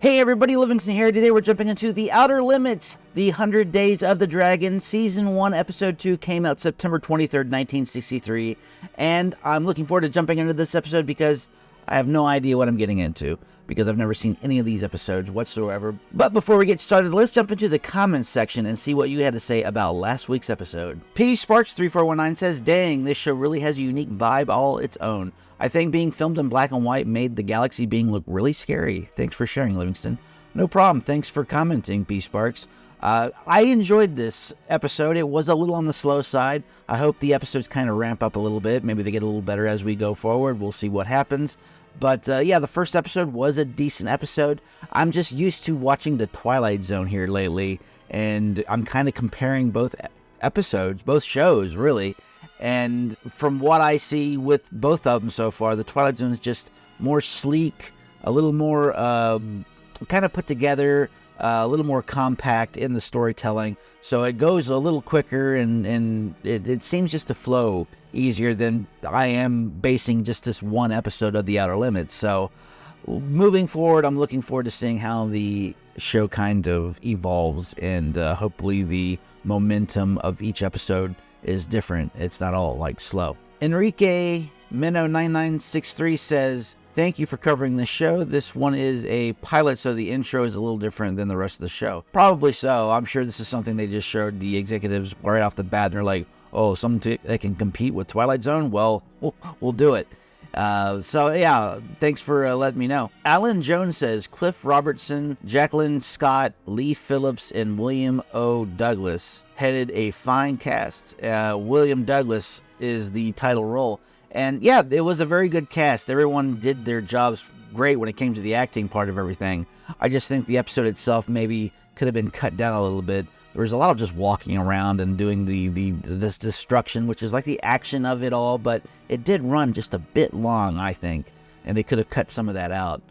Hey everybody, Livingston here. Today we're jumping into The Outer Limits, The 100 Days of the Dragon. Season 1, Episode 2 came out September 23rd, 1963. And I'm looking forward to jumping into this episode because I have no idea what I'm getting into, because I've never seen any of these episodes whatsoever. But before we get started, let's jump into the comments section and see what you had to say about last week's episode. P Sparks 3419 says, "Dang, this show really has a unique vibe all its own. I think being filmed in black and white made the galaxy being look really scary. Thanks for sharing, Livingston." No problem. Thanks for commenting, P Sparks. I enjoyed this episode. It was a little on the slow side. I hope the episodes kind of ramp up a little bit. Maybe they get a little better as we go forward. We'll see what happens. But yeah, the first episode was a decent episode. I'm just used to watching The Twilight Zone here lately, and I'm kind of comparing both episodes, both shows, really. And from what I see with both of them so far, The Twilight Zone is just more sleek, a little more kind of put together, a little more compact in the storytelling. So it goes a little quicker, and it seems just to flow easier than I am basing just this one episode of The Outer Limits. So moving forward, I'm looking forward to seeing how the show kind of evolves, and hopefully the momentum of each episode is different. It's not all like slow. Enrique Minnow 9963 says, "Thank you for covering the show. This one is a pilot, so the intro is a little different than the rest of the show." Probably so. I'm sure this is something they just showed the executives right off the bat, and they're like, oh, something that can compete with Twilight Zone? Well, we'll do it. So yeah, thanks for letting me know. Alan Jones says, "Cliff Robertson, Jacqueline Scott, Lee Phillips, and William O. Douglas headed a fine cast." William Douglas is the title role. And yeah, it was a very good cast. Everyone did their jobs great when it came to the acting part of everything. I just think the episode itself maybe could have been cut down a little bit. There was a lot of just walking around and doing this destruction, which is like the action of it all, but it did run just a bit long, I think, and they could have cut some of that out.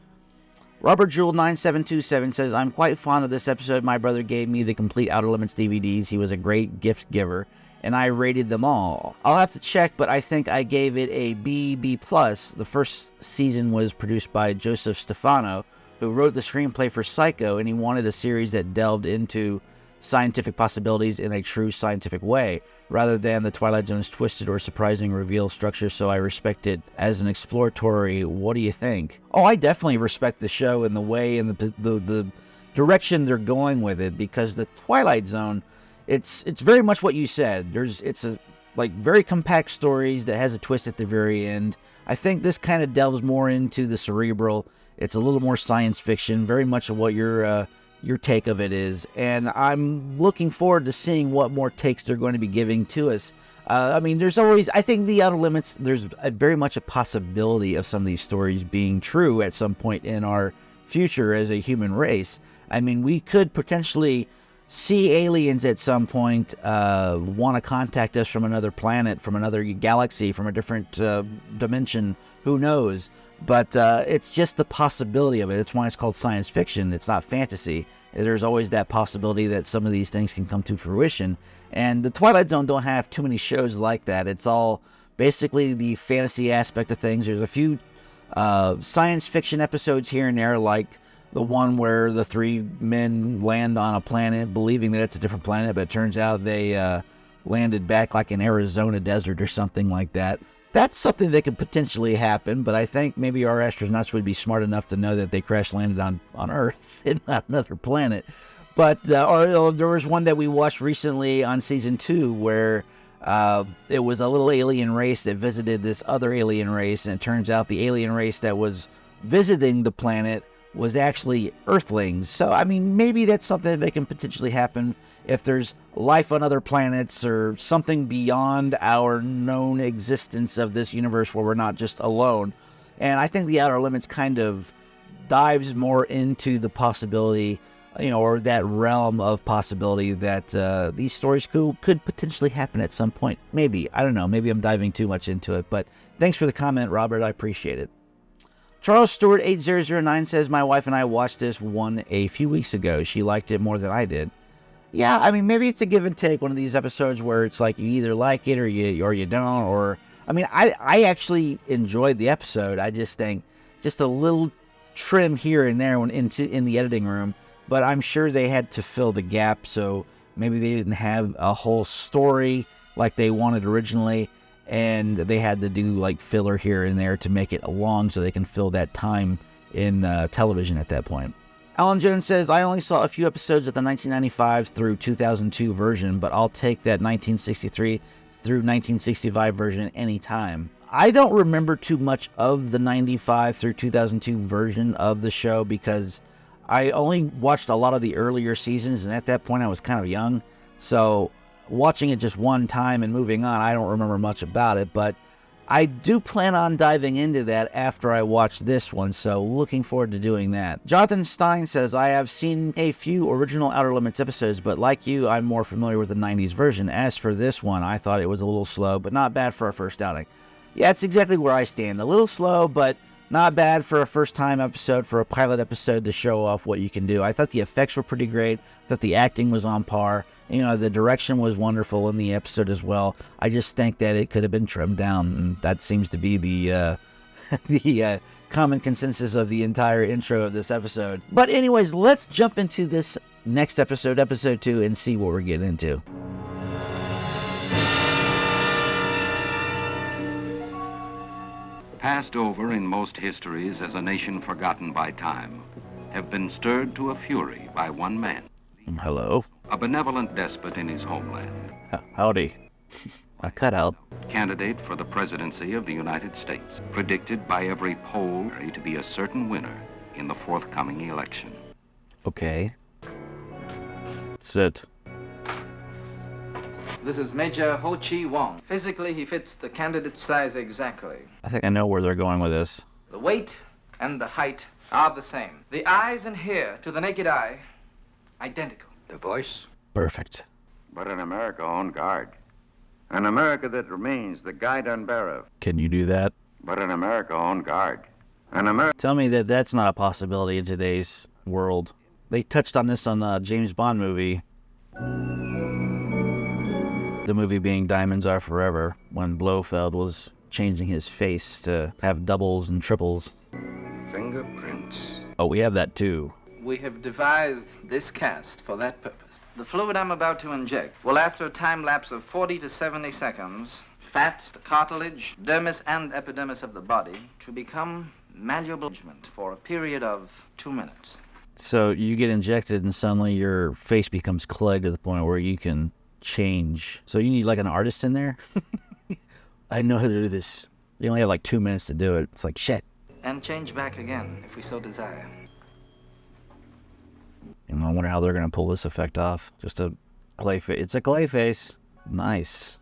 Robert Jewell 9727 says, "I'm quite fond of this episode. My brother gave me the complete Outer Limits DVDs. He was a great gift giver, and I rated them all. I'll have to check, but I think I gave it a B+. The first season was produced by Joseph Stefano, who wrote the screenplay for Psycho, and he wanted a series that delved into scientific possibilities in a true scientific way, rather than the Twilight Zone's twisted or surprising reveal structure, so I respect it as an exploratory. What do you think?" Oh, I definitely respect the show and the way and the direction they're going with it, because the Twilight Zone, it's very much what you said. It's a like very compact stories that has a twist at the very end. I think this kind of delves more into the cerebral. It's a little more science fiction, very much of what your take of it is, and I'm looking forward to seeing what more takes they're going to be giving to us. I mean, there's always, I think The Outer Limits, there's very much a possibility of some of these stories being true at some point in our future as a human race. I mean, we could potentially see aliens at some point want to contact us from another planet, from another galaxy, from a different dimension. Who knows? But it's just the possibility of it. It's why it's called science fiction. It's not fantasy. There's always that possibility that some of these things can come to fruition. And the Twilight Zone don't have too many shows like that. It's all basically the fantasy aspect of things. There's a few science fiction episodes here and there, like the one where the three men land on a planet believing that it's a different planet, but it turns out they landed back like in Arizona desert or something like that. That's something that could potentially happen, but I think maybe our astronauts would be smart enough to know that they crash landed on Earth and not another planet. But or there was one that we watched recently on season 2 where it was a little alien race that visited this other alien race, and it turns out the alien race that was visiting the planet was actually Earthlings. So, I mean, maybe that's something that can potentially happen if there's life on other planets or something beyond our known existence of this universe where we're not just alone. And I think The Outer Limits kind of dives more into the possibility, or that realm of possibility that these stories could potentially happen at some point. Maybe. I don't know. Maybe I'm diving too much into it. But thanks for the comment, Robert. I appreciate it. Charles Stewart 8009 says, "My wife and I watched this one a few weeks ago. She liked it more than I did." Yeah, I mean, maybe it's a give and take, one of these episodes where it's like you either like it or you don't. Or I mean, I actually enjoyed the episode. I just think just a little trim here and there in the editing room, but I'm sure they had to fill the gap, so maybe they didn't have a whole story like they wanted originally, and they had to do like filler here and there to make it long so they can fill that time in television at that point. Alan Jones says, I only saw a few episodes of the 1995 through 2002 version, but I'll take that 1963 through 1965 version anytime. I don't remember too much of the 95 through 2002 version of the show because I only watched a lot of the earlier seasons, and at that point I was kind of young. So watching it just one time and moving on, I don't remember much about it, but I do plan on diving into that after I watch this one, so looking forward to doing that. Jonathan Stein says, I have seen a few original Outer Limits episodes, but like you, I'm more familiar with the 90s version. As for this one, I thought it was a little slow, but not bad for a first outing. Yeah, it's exactly where I stand. A little slow, but not bad for a first-time episode, for a pilot episode to show off what you can do. I thought the effects were pretty great. I thought the acting was on par. You know, the direction was wonderful in the episode as well. I just think that it could have been trimmed down, and that seems to be the common consensus of the entire intro of this episode. But anyways, let's jump into this next episode, episode 2, and see what we're getting into. Passed over in most histories as a nation forgotten by time, have been stirred to a fury by one man. Hello. A benevolent despot in his homeland. Howdy. A cutout. Candidate for the presidency of the United States. Predicted by every poll to be a certain winner in the forthcoming election. Okay. Sit. This is Major Ho Chi Wong. Physically, he fits the candidate's size exactly. I think I know where they're going with this. The weight and the height are the same. The eyes and hair, to the naked eye, identical. The voice? Perfect. But an America on guard. An America that remains the guide and bearer. Can you do that? But an America on guard. An America... Tell me that that's not a possibility in today's world. They touched on this on the James Bond movie. The movie being Diamonds Are Forever, when Blofeld was changing his face to have doubles and triples. Fingerprints. Oh, we have that too. We have devised this cast for that purpose. The fluid I'm about to inject will, after a time lapse of 40 to 70 seconds, fat, the cartilage, dermis, and epidermis of the body to become malleable for a period of 2 minutes. So you get injected and suddenly your face becomes clay to the point where you can change. So you need like an artist in there? I know how to do this. You only have like 2 minutes to do it. It's like, shit. And change back again, if we so desire. And I wonder how they're going to pull this effect off. Just a clay face. It's a clay face. Nice.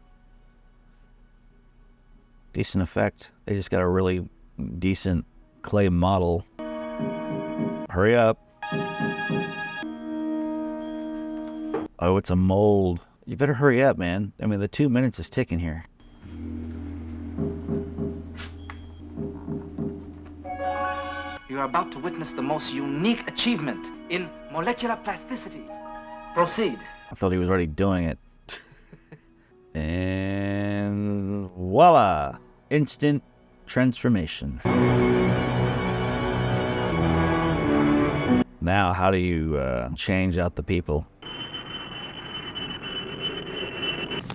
Decent effect. They just got a really decent clay model. Hurry up. Oh, it's a mold. You better hurry up, man. I mean, the 2 minutes is ticking here. You are about to witness the most unique achievement in molecular plasticity. Proceed. I thought he was already doing it. And voila! Instant transformation. Now, how do you change out the people?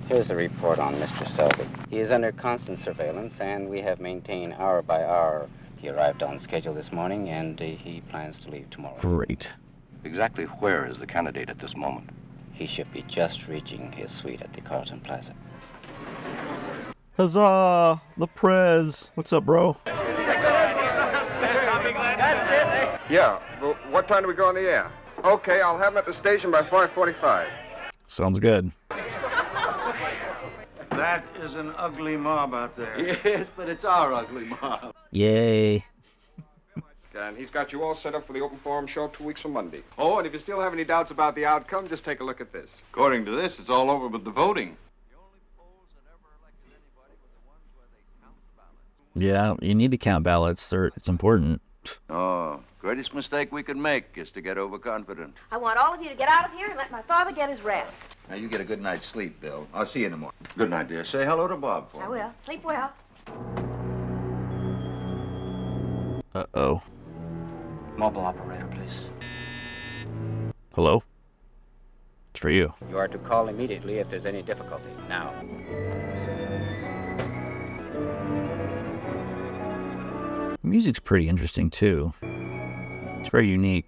Here's a report on Mr. Selby. He is under constant surveillance, and we have maintained hour by hour. He arrived on schedule this morning, and he plans to leave tomorrow. Great. Exactly where is the candidate at this moment? He should be just reaching his suite at the Carlton Plaza. Huzzah! The Prez. What's up, bro? Yeah, well, what time do we go on the air? Okay, I'll have him at the station by 5:45. Sounds good. That is an ugly mob out there. Yes, but it's our ugly mob. Yay. And he's got you all set up for the open forum show 2 weeks from Monday. Oh, and if you still have any doubts about the outcome, just take a look at this. According to this, it's all over with the voting. Yeah, you need to count ballots. It's important. Oh, greatest mistake we could make is to get overconfident. I want all of you to get out of here and let my father get his rest. Now, you get a good night's sleep, Bill. I'll see you in the morning. Good night, dear. Say hello to Bob for I me. will. Sleep well. Uh-oh. Mobile operator, please. Hello? It's for you. You are to call immediately if there's any difficulty. Now. The music's pretty interesting, too. It's very unique.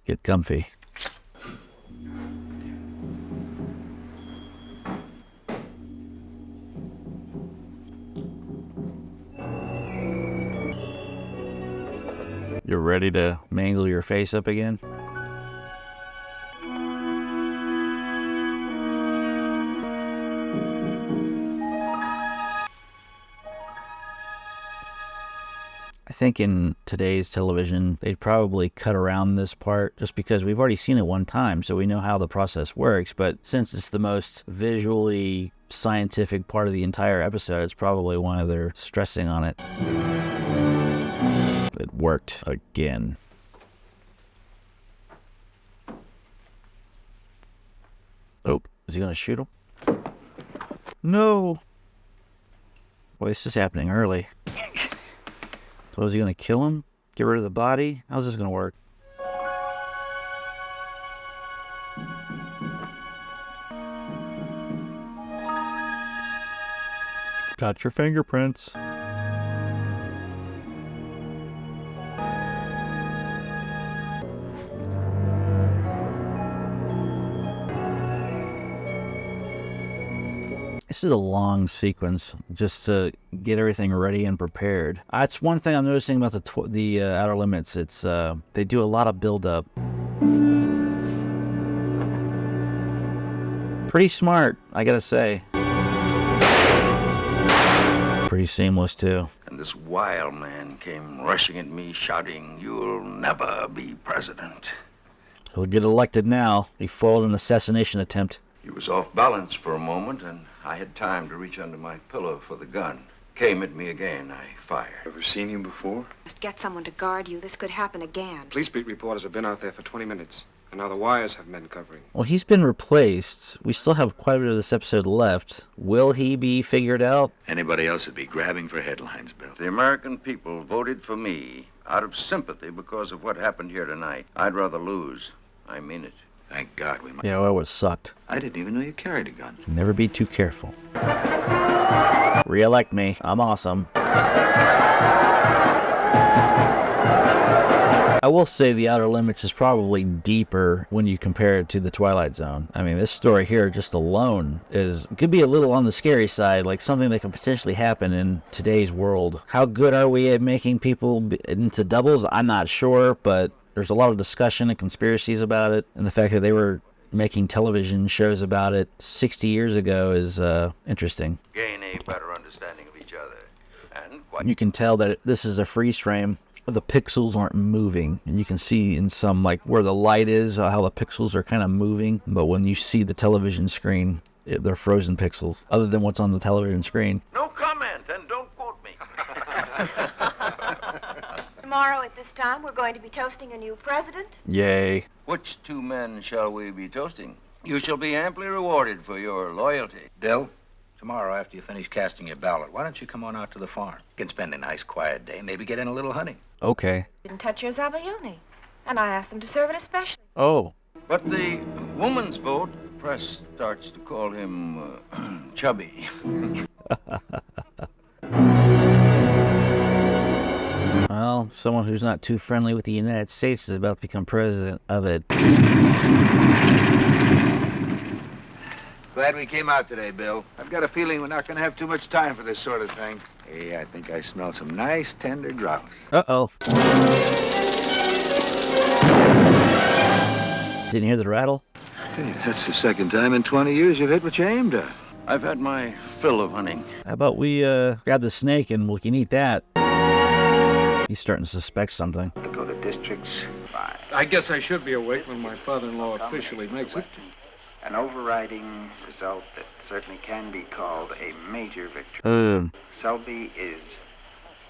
Get comfy. You're ready to mangle your face up again? I think in today's television, they'd probably cut around this part just because we've already seen it one time, so we know how the process works. But since it's the most visually scientific part of the entire episode, it's probably why they're stressing on it. It worked again. Oh, is he gonna shoot him? No! Boy, this is happening early. So is he gonna kill him? Get rid of the body? How's this gonna work? Got your fingerprints. This is a long sequence just to get everything ready and prepared. That's one thing I'm noticing about the Outer Limits. It's they do a lot of build-up. Pretty smart, I gotta say. Pretty seamless too. And this wild man came rushing at me, shouting, "You'll never be president." He'll get elected now. He foiled an assassination attempt. He was off balance for a moment, and I had time to reach under my pillow for the gun. Came at me again. I fired. Ever seen him before? Must get someone to guard you. This could happen again. Police beat reporters have been out there for 20 minutes, and now the wires have men covering. Well, he's been replaced. We still have quite a bit of this episode left. Will he be figured out? Anybody else would be grabbing for headlines, Bill. The American people voted for me out of sympathy because of what happened here tonight. I'd rather lose. I mean it. Thank God we might. Yeah, well, it sucked. I didn't even know you carried a gun. Never be too careful. Re-elect me. I'm awesome. I will say The Outer Limits is probably deeper when you compare it to The Twilight Zone. I mean, this story here just alone could be a little on the scary side, like something that could potentially happen in today's world. How good are we at making people into doubles? I'm not sure, but there's a lot of discussion and conspiracies about it, and the fact that they were making television shows about it 60 years ago is interesting. Gain a better understanding of each other. And what You can tell that this is a freeze frame. The pixels aren't moving, and you can see in some, like where the light is, how the pixels are kind of moving, but when you see the television screen, they're frozen pixels, other than what's on the television screen. No comment, and don't quote me. Tomorrow at this time, we're going to be toasting a new president. Yay. Which two men shall we be toasting? You shall be amply rewarded for your loyalty. Bill, tomorrow after you finish casting your ballot, why don't you come on out to the farm? You can spend a nice quiet day, maybe get in a little hunting. Okay. Didn't touch your zabayoni. And I asked them to serve it especially. Oh. But the woman's vote, press starts to call him chubby. Well, someone who's not too friendly with the United States is about to become president of it. Glad we came out today, Bill. I've got a feeling we're not going to have too much time for this sort of thing. Hey, I think I smell some nice, tender grouse. Uh-oh. Didn't hear the rattle? Hey, that's the second time in 20 years you've hit what you aimed at. I've had my fill of hunting. How about we grab the snake and we can eat that? He's starting to suspect something. Go to districts 5. I guess I should be awake when my father-in-law officially makes it. An overriding result that certainly can be called a major victory. Selby is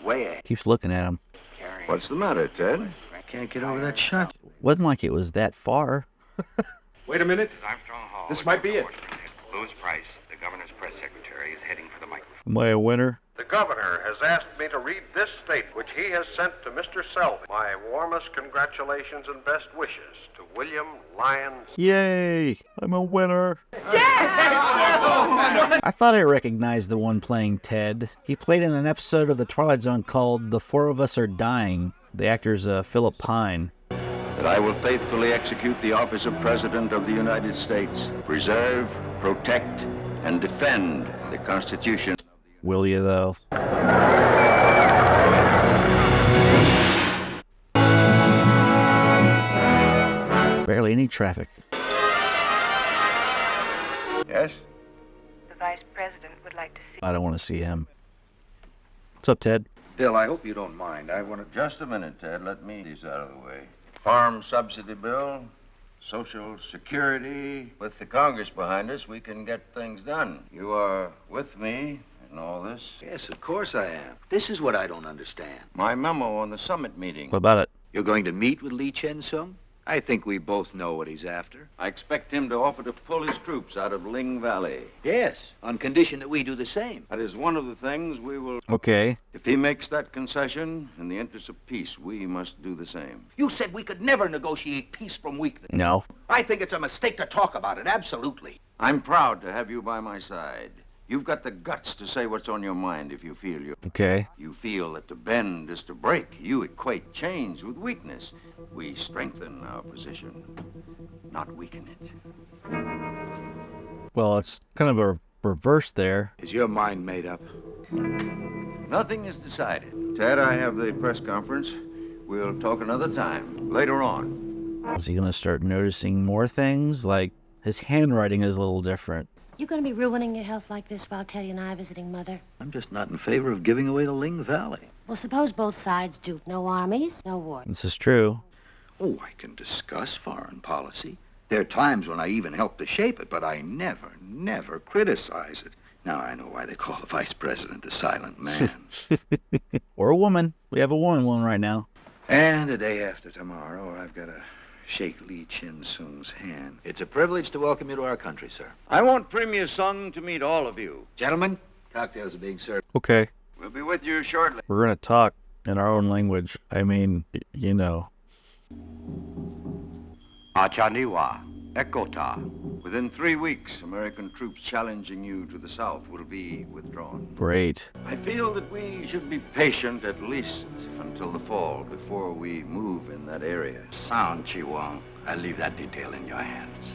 way ahead. Keeps looking at him. What's the matter, Ted? Can't get over that shot. Wasn't like it was that far. Wait a minute. This might be it. Louis Price, the governor's press secretary, is heading for the microphone. Am I a winner? The governor has asked me to read this statement, which he has sent to Mr. Selby. My warmest congratulations and best wishes to William Lyons. Yay! I'm a winner. I thought I recognized the one playing Ted. He played in an episode of The Twilight Zone called The Four of Us Are Dying. The actor's Philip Pine. That I will faithfully execute the office of President of the United States, preserve, protect, and defend the Constitution. Will you, though? Barely any traffic. Yes? The Vice President would like to see... I don't want to see him. What's up, Ted? Bill, I hope you don't mind. I want to... Just a minute, Ted. Let me get these out of the way. Farm subsidy bill, Social Security. With the Congress behind us, we can get things done. You are with me in all this. Yes, of course I am. This is what I don't understand. My memo on the summit meeting. What about it? You're going to meet with Lee Chen-sung? I think we both know what he's after. I expect him to offer to pull his troops out of Ling Valley. Yes, on condition that we do the same. That is one of the things we will... Okay. If he makes that concession, in the interest of peace, we must do the same. You said we could never negotiate peace from weakness. No. I think it's a mistake to talk about it, absolutely. I'm proud to have you by my side. You've got the guts to say what's on your mind if you feel you. Okay. You feel that to bend is to break. You equate change with weakness. We strengthen our position, not weaken it. Well, it's kind of a reverse there. Is your mind made up? Nothing is decided. Ted, I have the press conference. We'll talk another time, later on. Is he going to start noticing more things? Like, his handwriting is a little different. You going to be ruining your health like this while Teddy and I are visiting Mother? I'm just not in favor of giving away the Ling Valley. Well, suppose both sides do. No armies, no war. This is true. Oh, I can discuss foreign policy. There are times when I even help to shape it, but I never criticize it. Now I know why they call the vice president the silent man. Or a woman. We have a woman one right now. And the day after tomorrow, I've got to shake Lee Chin-sung's hand. It's a privilege to welcome you to our country, sir. I want Premier Sung to meet all of you. Gentlemen, cocktails are being served. Okay. We'll be with you shortly. We're going to talk in our own language. I mean, you know. Achaniwa, Ekota. Within 3 weeks, American troops challenging you to the south will be withdrawn. Great. I feel that we should be patient at least until the fall before we move in that area. Sound, Chi-Wong. I'll leave that detail in your hands.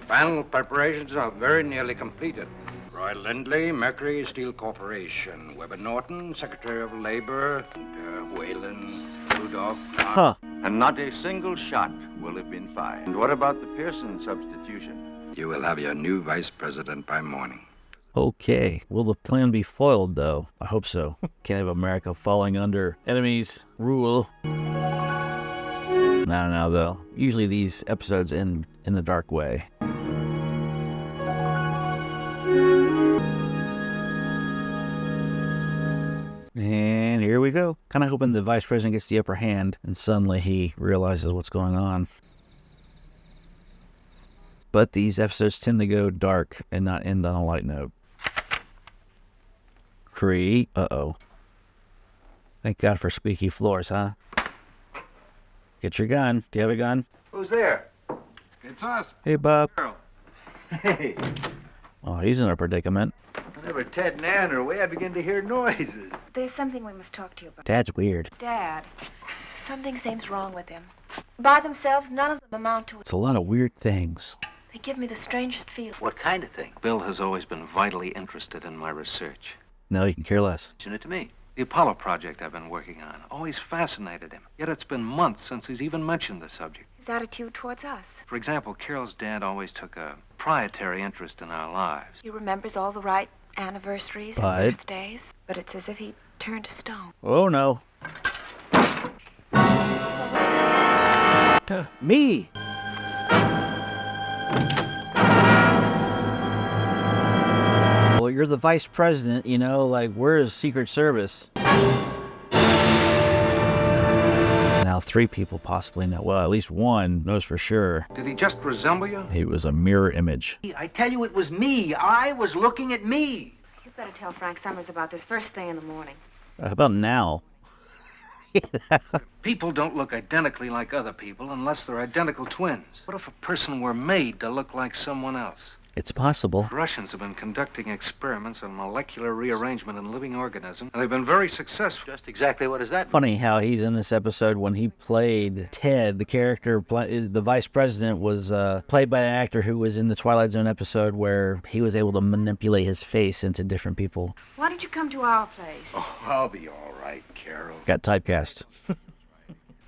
Final preparations are very nearly completed. Roy Lindley, Mercury Steel Corporation. Weber Norton, Secretary of Labor. And, Whalen, Rudolph. Huh. And not a single shot will have been fired. And what about the Pearson substitution? You will have your new vice president by morning. Okay. Will the plan be foiled, though? I hope so. Can't have America falling under enemies' rule. No, though. Usually these episodes end in a dark way. And here we go. Kind of hoping the vice president gets the upper hand, and suddenly he realizes what's going on. But these episodes tend to go dark and not end on a light note. Cree. Uh-oh. Thank God for squeaky floors, huh? Get your gun. Do you have a gun? Who's there? It's us. Hey, Bob. Hey. Oh, he's in a predicament. Whenever Ted and Ann are away, I begin to hear noises. There's something we must talk to you about. Dad's weird. Dad, something seems wrong with him. By themselves, none of them amount to... It's a lot of weird things. They give me the strangest feeling. What kind of thing? Bill has always been vitally interested in my research. No, you can care less. Mention it to me. The Apollo project I've been working on always fascinated him. Yet it's been months since he's even mentioned the subject. His attitude towards us. For example, Carol's dad always took a proprietary interest in our lives. He remembers all the right anniversaries But- and birthdays, but it's as if he turned to stone. Oh, no. Me! Well, you're the vice president, you know, like, where's Secret Service? Now 3 people possibly know. Well, at least one knows for sure. Did he just resemble you? He was a mirror image. I tell you, it was me. I was looking at me. You better tell Frank Summers about this first thing in the morning. How about now? People don't look identically like other people unless they're identical twins. What if a person were made to look like someone else? It's possible. Russians have been conducting experiments on molecular rearrangement in living organisms, and they've been very successful. Just exactly what is that? Funny how he's in this episode. When he played Ted, the character, the vice president, was played by an actor who was in the Twilight Zone episode where he was able to manipulate his face into different people. Why don't you come to our place? Oh, I'll be all right, Carol. Got typecast.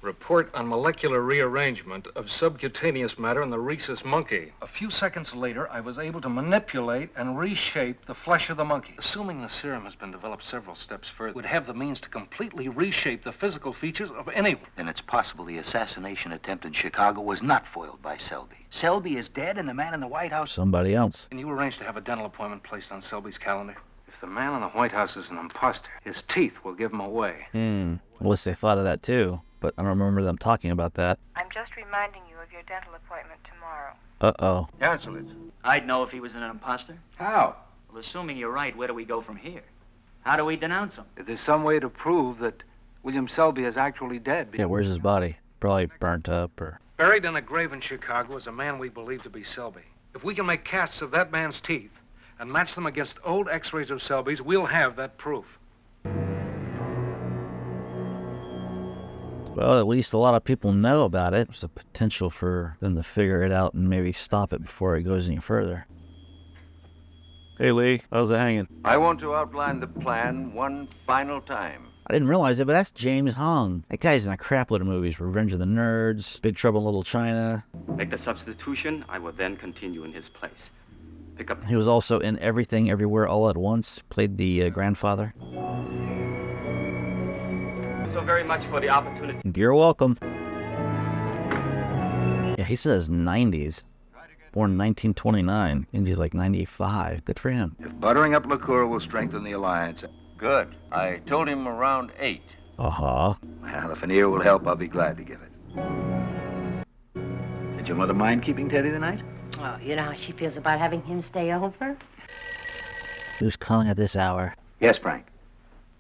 Report on molecular rearrangement of subcutaneous matter in the rhesus monkey. A few seconds later, I was able to manipulate and reshape the flesh of the monkey. Assuming the serum has been developed several steps further, would have the means to completely reshape the physical features of anyone. Then it's possible the assassination attempt in Chicago was not foiled by Selby. Selby is dead and the man in the White House... Somebody else. Can you arrange to have a dental appointment placed on Selby's calendar? If the man in the White House is an imposter, his teeth will give him away. Unless they thought of that too. But I don't remember them talking about that. I'm just reminding you of your dental appointment tomorrow. Uh-oh. Cancel it. I'd know if he was an imposter. How? Well, assuming you're right, where do we go from here? How do we denounce him? There's some way to prove that William Selby is actually dead. Yeah, where's his body? Probably burnt up or... Buried in a grave in Chicago is a man we believe to be Selby. If we can make casts of that man's teeth and match them against old x-rays of Selby's, we'll have that proof. Well, at least a lot of people know about it. There's a potential for them to figure it out and maybe stop it before it goes any further. Hey, Lee. How's it hanging? I want to outline the plan one final time. I didn't realize it, but that's James Hong. That guy's in a crap load of movies. Revenge of the Nerds, Big Trouble in Little China. Make the substitution. I will then continue in his place. Pick up... He was also in Everything, Everywhere, All at Once. Played the grandfather. So very much for the opportunity. You're welcome. Yeah, he says 90s. Born in 1929. And he's like 95. Good for him. If buttering up liqueur will strengthen the alliance... Good. I told him around 8. Uh-huh. Well, if an ear will help, I'll be glad to give it. Did your mother mind keeping Teddy tonight? Oh, you know how she feels about having him stay over? Who's calling at this hour? Yes, Frank.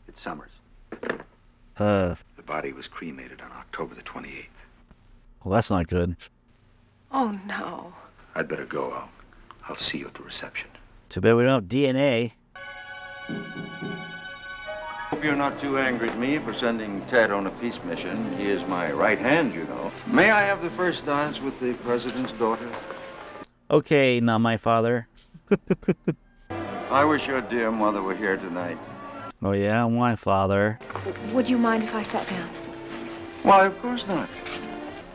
It's Summers. The body was cremated on October the 28th. Well, that's not good. Oh, no. I'd better go. I'll see you at the reception. Too bad we don't have DNA. Hope you're not too angry at me for sending Ted on a peace mission. He is my right hand, you know. May I have the first dance with the president's daughter? Okay, not my father. I wish your dear mother were here tonight. Oh, yeah, my father. Would you mind if I sat down? Why, of course not.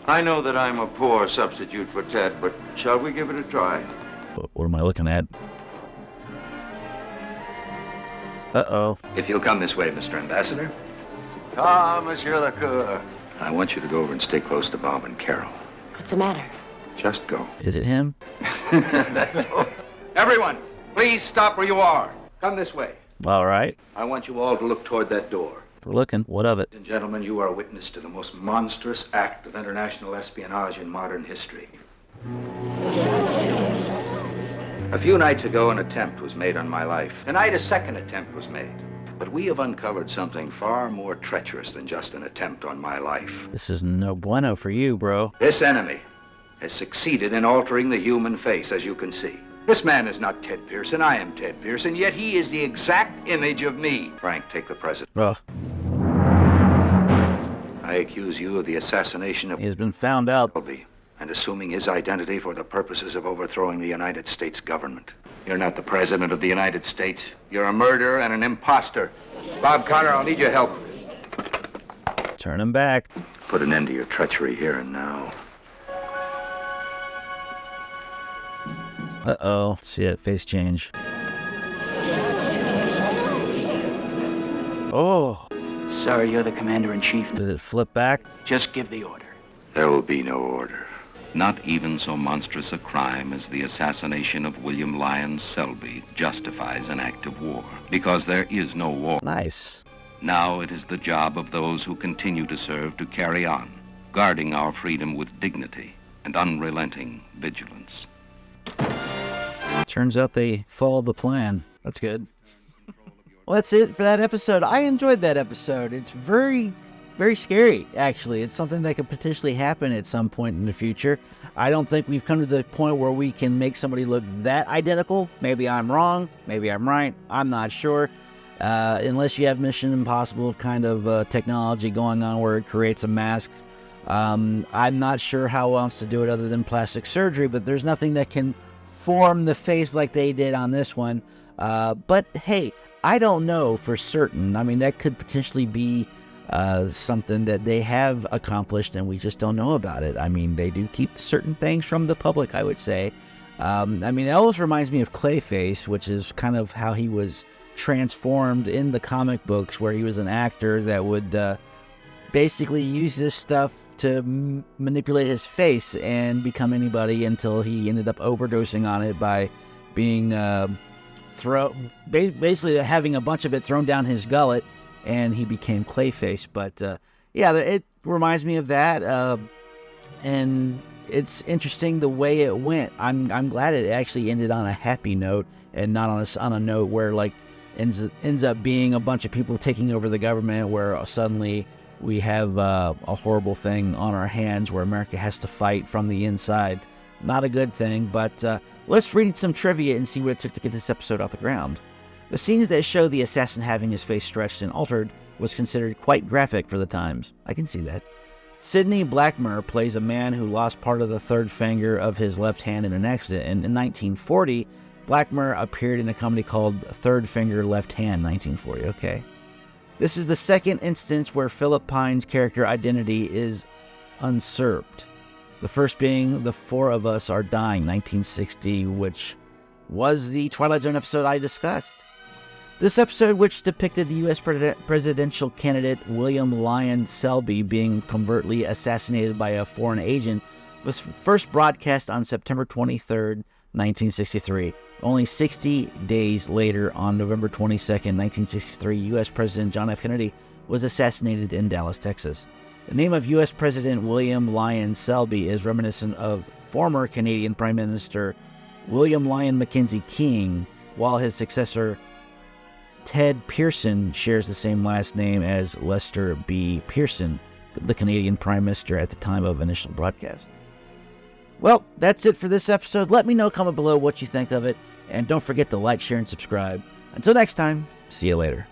I know that I'm a poor substitute for Ted, but shall we give it a try? What am I looking at? Uh-oh. If you'll come this way, Mr. Ambassador. Ah, Monsieur Lecoeur. I want you to go over and stay close to Bob and Carol. What's the matter? Just go. Is it him? Everyone, please stop where you are. Come this way. All right. I want you all to look toward that door. We're looking. What of it? Ladies and gentlemen, you are witness to the most monstrous act of international espionage in modern history. A few nights ago, an attempt was made on my life. Tonight, a second attempt was made. But we have uncovered something far more treacherous than just an attempt on my life. This is no bueno for you, bro. This enemy has succeeded in altering the human face, as you can see. This man is not Ted Pearson. I am Ted Pearson, yet he is the exact image of me. Frank, take the president. Oh. I accuse you of the assassination of... He has been found out. And assuming his identity for the purposes of overthrowing the United States government. You're not the president of the United States. You're a murderer and an imposter. Bob Connor, I'll need your help. Turn him back. Put an end to your treachery here and now. Uh-oh. See that face change. Oh. Sorry, you're the commander-in-chief. Did it flip back? Just give the order. There will be no order. Not even so monstrous a crime as the assassination of William Lyons Selby justifies an act of war, because there is no war. Nice. Now it is the job of those who continue to serve to carry on, guarding our freedom with dignity and unrelenting vigilance. Turns out they followed the plan. That's good. Well, that's it for that episode. I enjoyed that episode. It's very, very scary, actually. It's something that could potentially happen at some point in the future. I don't think we've come to the point where we can make somebody look that identical. Maybe I'm wrong. Maybe I'm right. I'm not sure. Unless you have Mission Impossible kind of technology going on where it creates a mask. I'm not sure how else to do it other than plastic surgery, but there's nothing that can form the face like they did on this one. But hey, I don't know for certain. I mean, that could potentially be something that they have accomplished and we just don't know about it. I mean, they do keep certain things from the public, I would say. I mean, it always reminds me of Clayface, which is kind of how he was transformed in the comic books, where he was an actor that would basically use this stuff to manipulate his face and become anybody until he ended up overdosing on it by being basically having a bunch of it thrown down his gullet, and he became Clayface. But yeah, it reminds me of that, and it's interesting the way it went. I'm glad it actually ended on a happy note and not on a note where like ends up being a bunch of people taking over the government, where suddenly we have a horrible thing on our hands where America has to fight from the inside. Not a good thing, but let's read some trivia and see what it took to get this episode off the ground. The scenes that show the assassin having his face stretched and altered was considered quite graphic for the times. I can see that. Sidney Blackmer plays a man who lost part of the third finger of his left hand in an accident. And in 1940, Blackmer appeared in a comedy called Third Finger Left Hand, 1940. Okay. This is the second instance where Philip Pine's character identity is usurped. The first being The Four of Us Are Dying, 1960, which was the Twilight Zone episode I discussed. This episode, which depicted the U.S. presidential candidate William Lyon Selby being covertly assassinated by a foreign agent, was first broadcast on September 23rd, 1963. Only 60 days later, on November 22nd, 1963, U.S. President John F. Kennedy was assassinated in Dallas, Texas. The name of U.S. President William Lyon Selby is reminiscent of former Canadian Prime Minister William Lyon Mackenzie King, while his successor Ted Pearson shares the same last name as Lester B. Pearson, the Canadian Prime Minister at the time of initial broadcast. Well, that's it for this episode. Let me know, comment below what you think of it, and don't forget to like, share, and subscribe. Until next time, see you later.